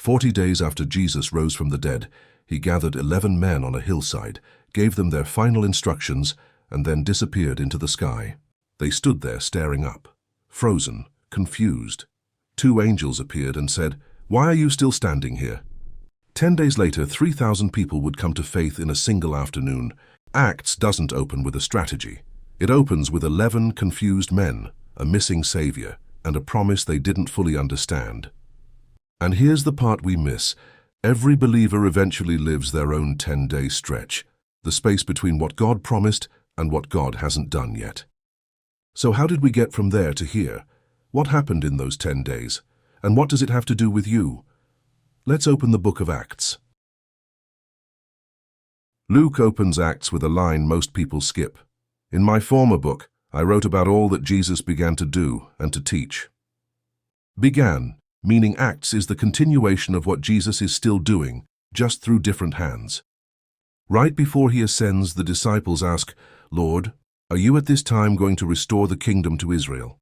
40 days after Jesus rose from the dead, he gathered 11 men on a hillside, gave them their final instructions, and then disappeared into the sky. They stood there staring up, frozen, confused. 2 angels appeared and said, "Why are you still standing here?" 10 days later, 3,000 people would come to faith in a single afternoon. Acts doesn't open with a strategy. It opens with 11 confused men, a missing savior, and a promise they didn't fully understand. And here's the part we miss. Every believer eventually lives their own 10-day stretch, the space between what God promised and what God hasn't done yet. So how did we get from there to here? What happened in those 10 days? And what does it have to do with you? Let's open the book of Acts. Luke opens Acts with a line most people skip. "In my former book, I wrote about all that Jesus began to do and to teach." Began, meaning Acts is the continuation of what Jesus is still doing, just through different hands. Right before he ascends, the disciples ask, "Lord, are you at this time going to restore the kingdom to Israel?"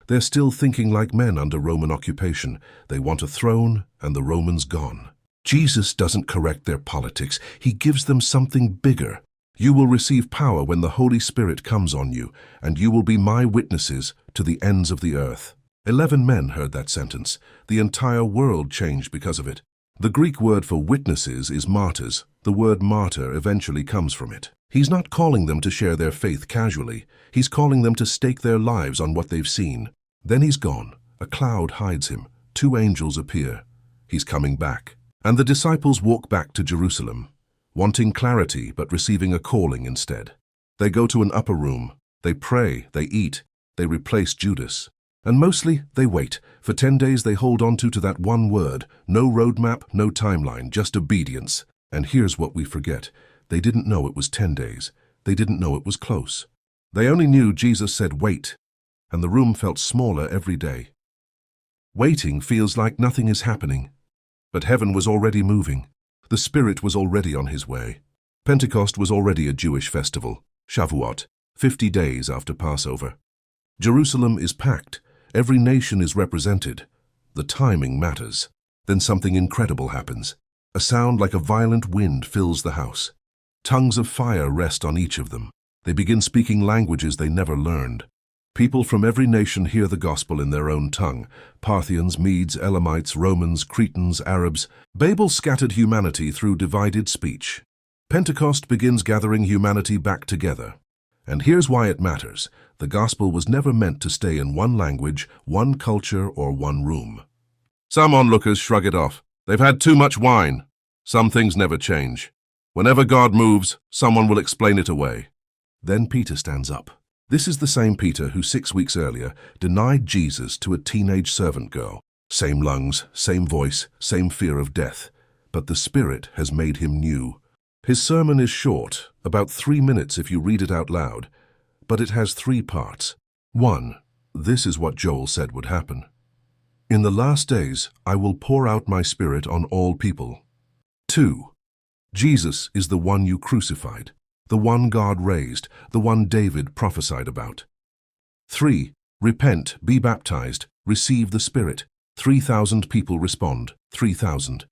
They're still thinking like men under Roman occupation. They want a throne and the Romans gone. Jesus doesn't correct their politics. He gives them something bigger. "You will receive power when the Holy Spirit comes on you, and you will be my witnesses to the ends of the earth." 11 men heard that sentence. The entire world changed because of it. The Greek word for witnesses is martyrs. The word martyr eventually comes from it. He's not calling them to share their faith casually. He's calling them to stake their lives on what they've seen. Then he's gone. A cloud hides him. 2 angels appear. He's coming back. And the disciples walk back to Jerusalem, wanting clarity but receiving a calling instead. They go to an upper room. They pray, they eat, they replace Judas. And mostly, they wait. For 10 days they hold on to that one word. No roadmap, no timeline, just obedience. And here's what we forget. They didn't know it was 10 days. They didn't know it was close. They only knew Jesus said wait, and the room felt smaller every day. Waiting feels like nothing is happening. But heaven was already moving. The Spirit was already on his way. Pentecost was already a Jewish festival. Shavuot, 50 days after Passover. Jerusalem is packed. Every nation is represented. The timing matters. Then something incredible happens. A sound like a violent wind fills the house. Tongues of fire rest on each of them. They begin speaking languages they never learned. People from every nation hear the gospel in their own tongue. Parthians, Medes, Elamites, Romans, Cretans, Arabs. Babel scattered humanity through divided speech. Pentecost begins gathering humanity back together. And here's why it matters. The gospel was never meant to stay in one language, one culture, or one room. Some onlookers shrug it off. They've had too much wine. Some things never change. Whenever God moves, someone will explain it away. Then Peter stands up. This is the same Peter who 6 weeks earlier denied Jesus to a teenage servant girl. Same lungs, same voice, same fear of death. But the Spirit has made him new. His sermon is short, about 3 minutes if you read it out loud, but it has 3 parts. 1. This is what Joel said would happen. "In the last days, I will pour out my Spirit on all people." 2. Jesus is the one you crucified, the one God raised, the one David prophesied about. 3. Repent, be baptized, receive the Spirit. 3,000 people respond. 3,000.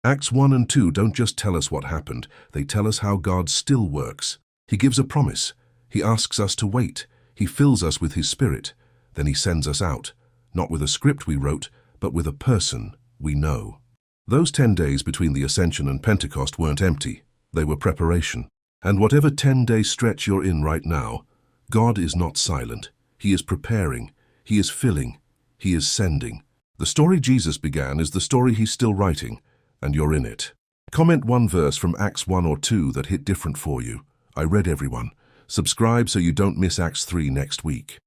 Acts 1 and 2 don't just tell us what happened, they tell us how God still works. He gives a promise. He asks us to wait. He fills us with His Spirit. Then He sends us out, not with a script we wrote, but with a person we know. Those 10 days between the Ascension and Pentecost weren't empty. They were preparation. And whatever 10-day stretch you're in right now, God is not silent. He is preparing. He is filling. He is sending. The story Jesus began is the story He's still writing, and you're in it. Comment one verse from Acts 1 or 2 that hit different for you. I read everyone. Subscribe so you don't miss Acts 3 next week.